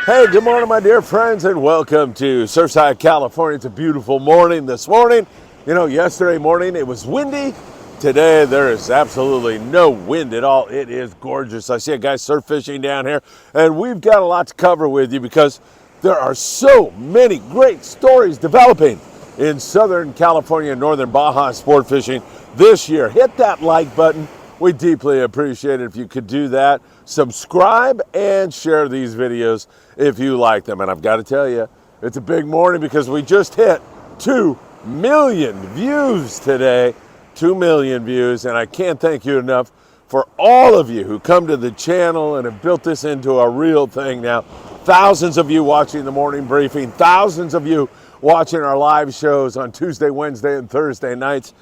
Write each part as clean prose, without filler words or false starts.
Hey, good morning, my dear friends, and welcome to Surfside, California. It's a beautiful morning this morning. You know, yesterday morning it was windy. Today there is absolutely no wind at all. It is gorgeous. I see a guy surf fishing down here, and we've got a lot to cover with you because there are so many great stories developing in Southern California and Northern Baja sport fishing this year. Hit that like button. We deeply appreciate it if you could do that. Subscribe and share these videos if you like them. And I've got to tell you, it's a big morning because we just hit 2 million views today. 2 million views, and I can't thank you enough for all of you who come to the channel and have built this into a real thing now. Thousands of you watching the morning briefing, thousands of you watching our live shows on Tuesday, Wednesday, and Thursday nights.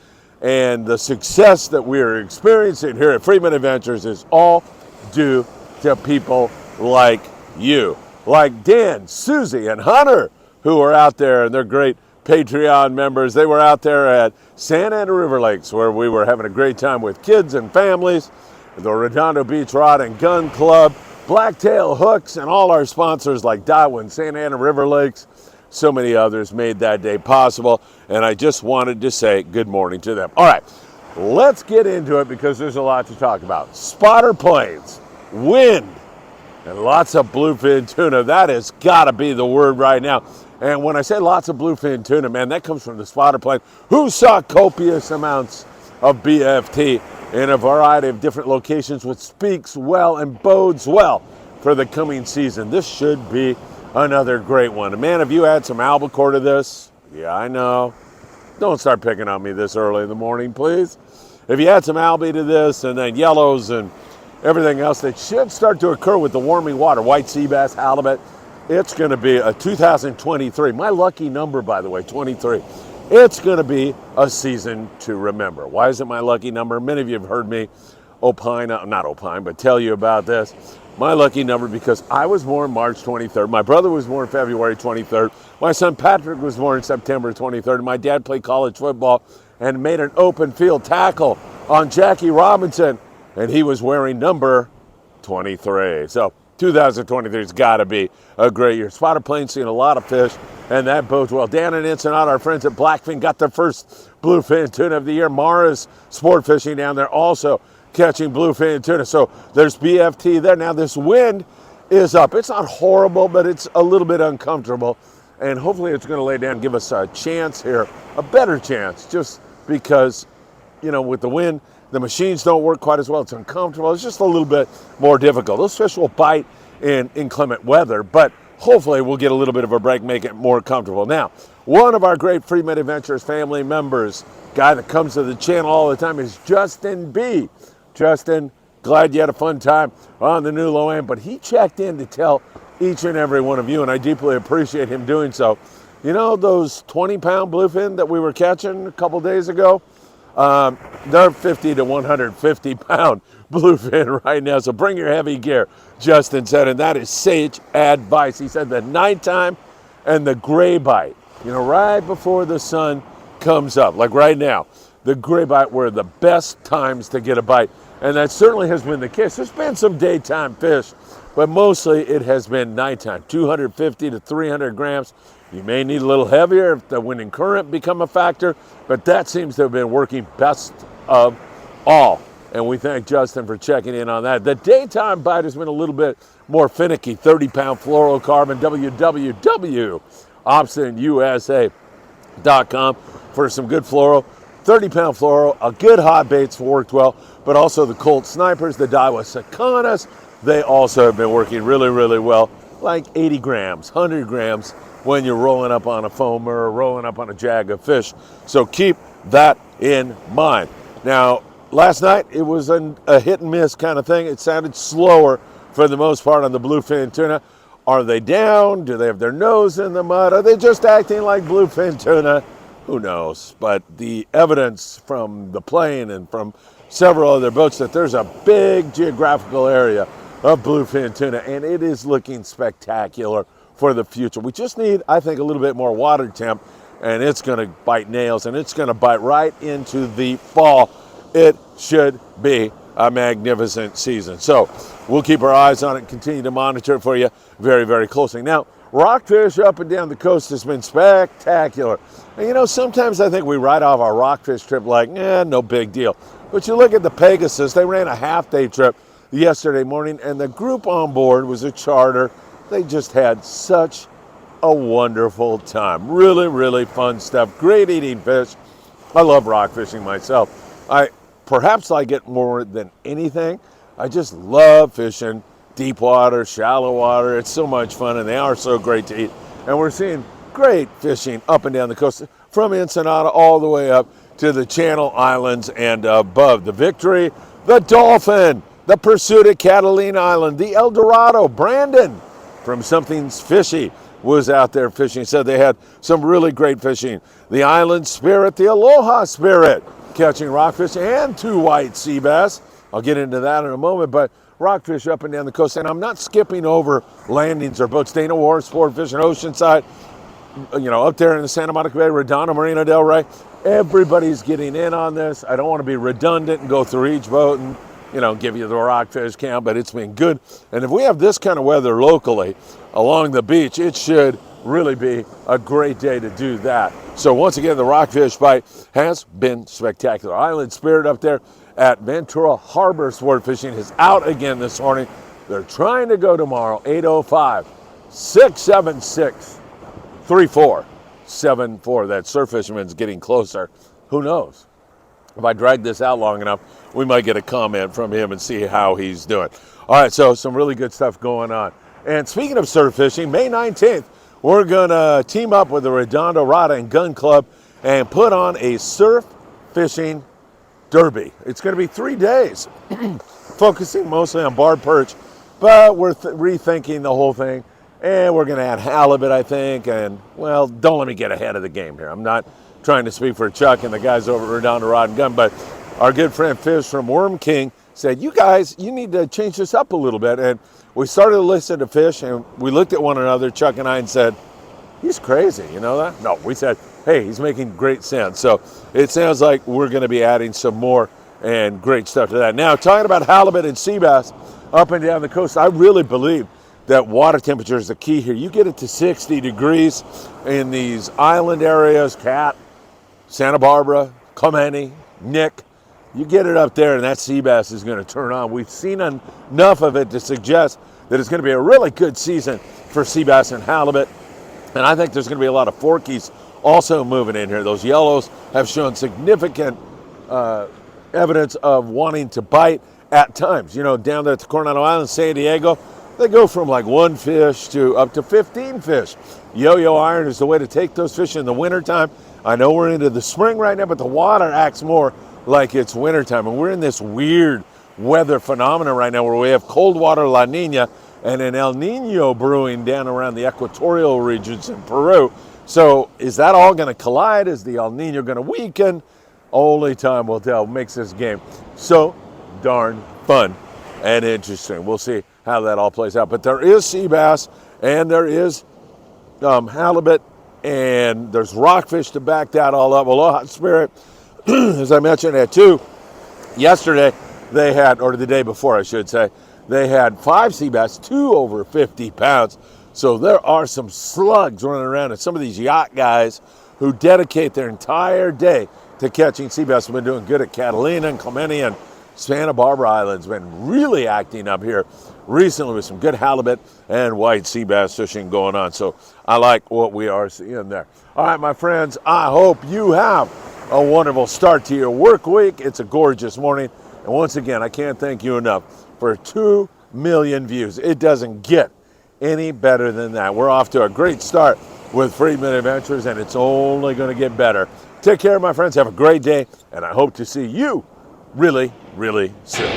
And the success that we are experiencing here at Friedman Adventures is all due to people like you, like Dan, Susie, and Hunter, who are out there, and they're great Patreon members. They were out there at Santa Ana River Lakes, where we were having a great time with kids and families, the Redondo Beach Rod and Gun Club, Blacktail Hooks, and all our sponsors like Darwin, Santa Ana River Lakes. So many others made that day possible, and I just wanted to say good morning to them. All right, let's get into it because there's a lot to talk about. Spotter planes, wind, and lots of bluefin tuna. That has got to be the word right now. And when I say lots of bluefin tuna, man, that comes from the spotter plane, who saw copious amounts of BFT in a variety of different locations, which speaks well and bodes well for the coming season. This should be another great one. And man, have you had some albacore to this? Yeah, I know. Don't start picking on me this early in the morning, please. If you had some albie to this and then yellows and everything else that should start to occur with the warming water, white sea bass, halibut, it's going to be a 2023. My lucky number, by the way, 23. It's going to be a season to remember. Why is it my lucky number? Many of you have heard me tell you about this. My lucky number because I was born March 23rd. My brother was born February 23rd. My son Patrick was born September 23rd. My dad played college football and made an open field tackle on Jackie Robinson, and he was wearing number 23. So 2023 has got to be a great year. Spotter plane seeing a lot of fish, and that bodes well. Dan and Ensenada, our friends at Bluefin, got their first bluefin tuna of the year. Mara's sport fishing down there also catching bluefin tuna. So there's BFT there. Now this wind is up. It's not horrible, but it's a little bit uncomfortable. And hopefully it's going to lay down and give us a chance here, a better chance, just because, you know, with the wind, the machines don't work quite as well. It's uncomfortable. It's just a little bit more difficult. Those fish will bite in inclement weather, but hopefully we'll get a little bit of a break, make it more comfortable. Now, one of our great Friedman Adventures family members, guy that comes to the channel all the time, is Justin B. Justin, glad you had a fun time on the new low end, but he checked in to tell each and every one of you, and I deeply appreciate him doing so. You know those 20-pound bluefin that we were catching a couple days ago? They're 50 to 150-pound bluefin right now, so bring your heavy gear, Justin said, and that is sage advice. He said the nighttime and the gray bite, you know, right before the sun comes up, like right now, the gray bite were the best times to get a bite, and that certainly has been the case. There's been some daytime fish, but mostly it has been nighttime, 250 to 300 grams. You may need a little heavier if the wind and current become a factor, but that seems to have been working best of all. And we thank Justin for checking in on that. The daytime bite has been a little bit more finicky, 30-pound fluorocarbon, www.opsonusa.com for some good fluoro. 30-pound fluoro, a good hot baits worked well, but also the Colt Snipers, the Daiwa Sacanas, they also have been working really, really well, like 80 grams, 100 grams when you're rolling up on a foamer or rolling up on a jag of fish. So keep that in mind. Now, last night it was a hit and miss kind of thing. It sounded slower for the most part on the bluefin tuna. Are they down? Do they have their nose in the mud? Are they just acting like bluefin tuna? Who knows? But the evidence from the plane and from several other boats that there's a big geographical area of bluefin tuna, and it is looking spectacular for the future. We just need, I think, a little bit more water temp, and it's going to bite nails, and it's going to bite right into the fall. It should be a magnificent season. So we'll keep our eyes on it and continue to monitor it for you very, very closely. Now, rockfish up and down the coast has been spectacular. And you know, sometimes I think we write off our rockfish trip like, no big deal. But you look at the Pegasus, they ran a half-day trip yesterday morning, and the group on board was a charter. They just had such a wonderful time. Really, really fun stuff. Great eating fish. I love rock fishing myself. Perhaps I get more than anything. I just love fishing deep water, shallow water. It's so much fun, and they are so great to eat. And we're seeing great fishing up and down the coast from Ensenada all the way up to the Channel Islands and above. The Victory, the Dolphin, the Pursuit at Catalina Island, the El Dorado. Brandon from Something's Fishy was out there fishing. Said they had some really great fishing. The Island Spirit, the Aloha Spirit, catching rockfish and 2 white sea bass. I'll get into that in a moment, but rockfish up and down the coast. And I'm not skipping over landings or boats. Dana War Sport Fishing Oceanside, you know, up there in the Santa Monica Bay, Redondo, Marina del Rey. Everybody's getting in on this. I don't want to be redundant and go through each boat and, you know, give you the rockfish count, but it's been good. And if we have this kind of weather locally along the beach, it should really be a great day to do that. So once again, the rockfish bite has been spectacular. Island Spirit up there at Ventura Harbor Sport Fishing is out again this morning. They're trying to go tomorrow, 805-676-3474. That surf fisherman's getting closer. Who knows? If I drag this out long enough, we might get a comment from him and see how he's doing. All right, so some really good stuff going on. And speaking of surf fishing, May 19th, we're going to team up with the Redondo Rod and Gun Club and put on a surf fishing derby. It's going to be 3 days, focusing mostly on barred perch, but we're rethinking the whole thing. And we're going to add halibut, I think. And, well, don't let me get ahead of the game here. I'm not trying to speak for Chuck and the guys over at Redondo Rod and Gun, but our good friend Fish from Worm King said, you guys, you need to change this up a little bit. And we started to listen to Fish, and we looked at one another, Chuck and I, and said, he's crazy, you know that? No, we said, hey, he's making great sense. So it sounds like we're going to be adding some more and great stuff to that. Now, talking about halibut and sea bass up and down the coast, I really believe that water temperature is the key here. You get it to 60 degrees in these island areas, Cat, Santa Barbara, Clemente, Nick. You get it up there and that sea bass is going to turn on. We've seen enough of it to suggest that it's going to be a really good season for sea bass and halibut. And I think there's going to be a lot of forkies also moving in here. Those yellows have shown significant evidence of wanting to bite at times. You know, down there at the Coronado Island, San Diego, they go from like 1 fish to up to 15 fish. Yo-yo iron is the way to take those fish in the wintertime. I know we're into the spring right now, but the water acts more like it's wintertime. And we're in this weird weather phenomenon right now where we have cold water La Nina and an El Nino brewing down around the equatorial regions in Peru. So is that all going to collide? Is the El Nino going to weaken? Only time will tell. Makes this game so darn fun and interesting. We'll see how that all plays out. But there is sea bass and there is halibut and there's rockfish to back that all up. Aloha Spirit, as I mentioned, had 2. Yesterday they had, or the day before I should say, they had 5 sea bass, 2 over 50 pounds. So there are some slugs running around, and some of these yacht guys who dedicate their entire day to catching sea bass have been doing good at Catalina and Clemente and Santa Barbara Islands. Been really acting up here recently with some good halibut and white sea bass fishing going on. So I like what we are seeing there. All right, my friends, I hope you have a wonderful start to your work week. It's a gorgeous morning. And once again, I can't thank you enough for 2 million views. It doesn't get any better than that. We're off to a great start with Friedman Adventures, and it's only going to get better. Take care, my friends. Have a great day, and I hope to see you really, really soon.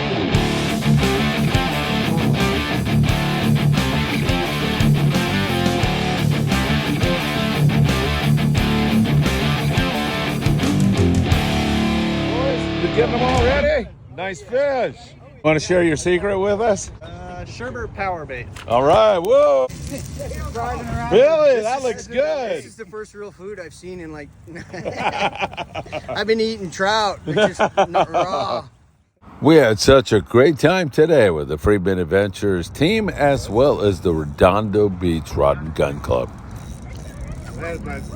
Getting them all ready? Nice fish. Want to share your secret with us? Sherbert power bait. All right, whoa. Billy, that looks good. This is the first real food I've seen in like, I've been eating trout, which is not raw. We had such a great time today with the Friedman Adventures team as well as the Redondo Beach Rod and Gun Club. That is nice.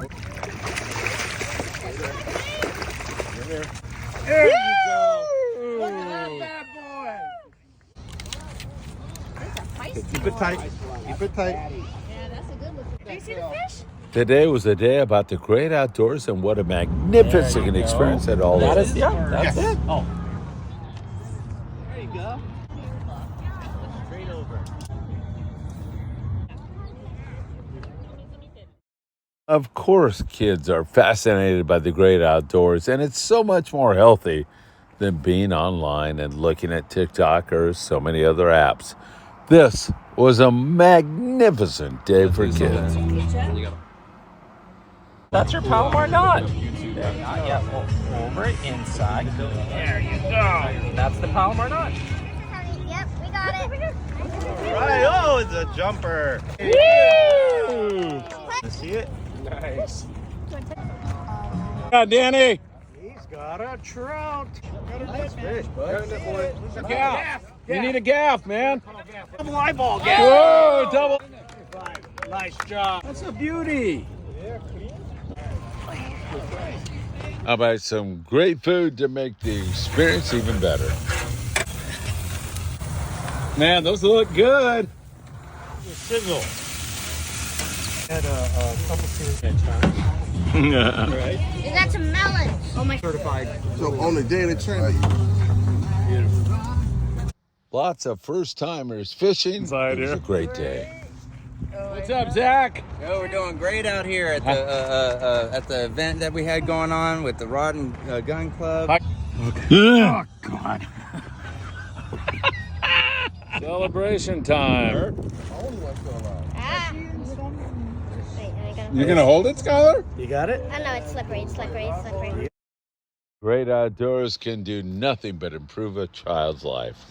There you go. Look at that bad boy. Keep it tight. Keep it tight. Yeah, that's a good looking. Do you see the fish? Today was a day about the great outdoors and what a magnificent experience it all is. That's it. Oh. There you go. Straight over. Of course, kids are fascinated by the great outdoors, and it's so much more healthy than being online and looking at TikTok or so many other apps. This was a magnificent day for kids. That's your Palomar knot. Yeah, over it inside. There you go. That's the Palomar knot. Yep, we got it. Right. Oh, it's a jumper. Woo! You see it? Nice. Yeah, Danny. He's got a trout. Got a nice fish, bud. Gaff. You need a gaff, man. Double eyeball gaff. Whoa, double. Nice job. That's a beauty. How about some great food to make the experience even better? Man, those look good. Sizzle. Had a couple series. Right. We got some melons. Oh my. Certified. So on the daily trend. Lots of first-timers fishing. It was a great day. What's up, Zach? Oh, we're doing great out here at the event that we had going on with the Rod and Gun Club. Oh, God. Celebration time. Ah. Wait, I gotta. You're going to hold it, Skylar? You got it? Oh no, it's slippery. It's slippery. It's slippery. Great outdoors can do nothing but improve a child's life.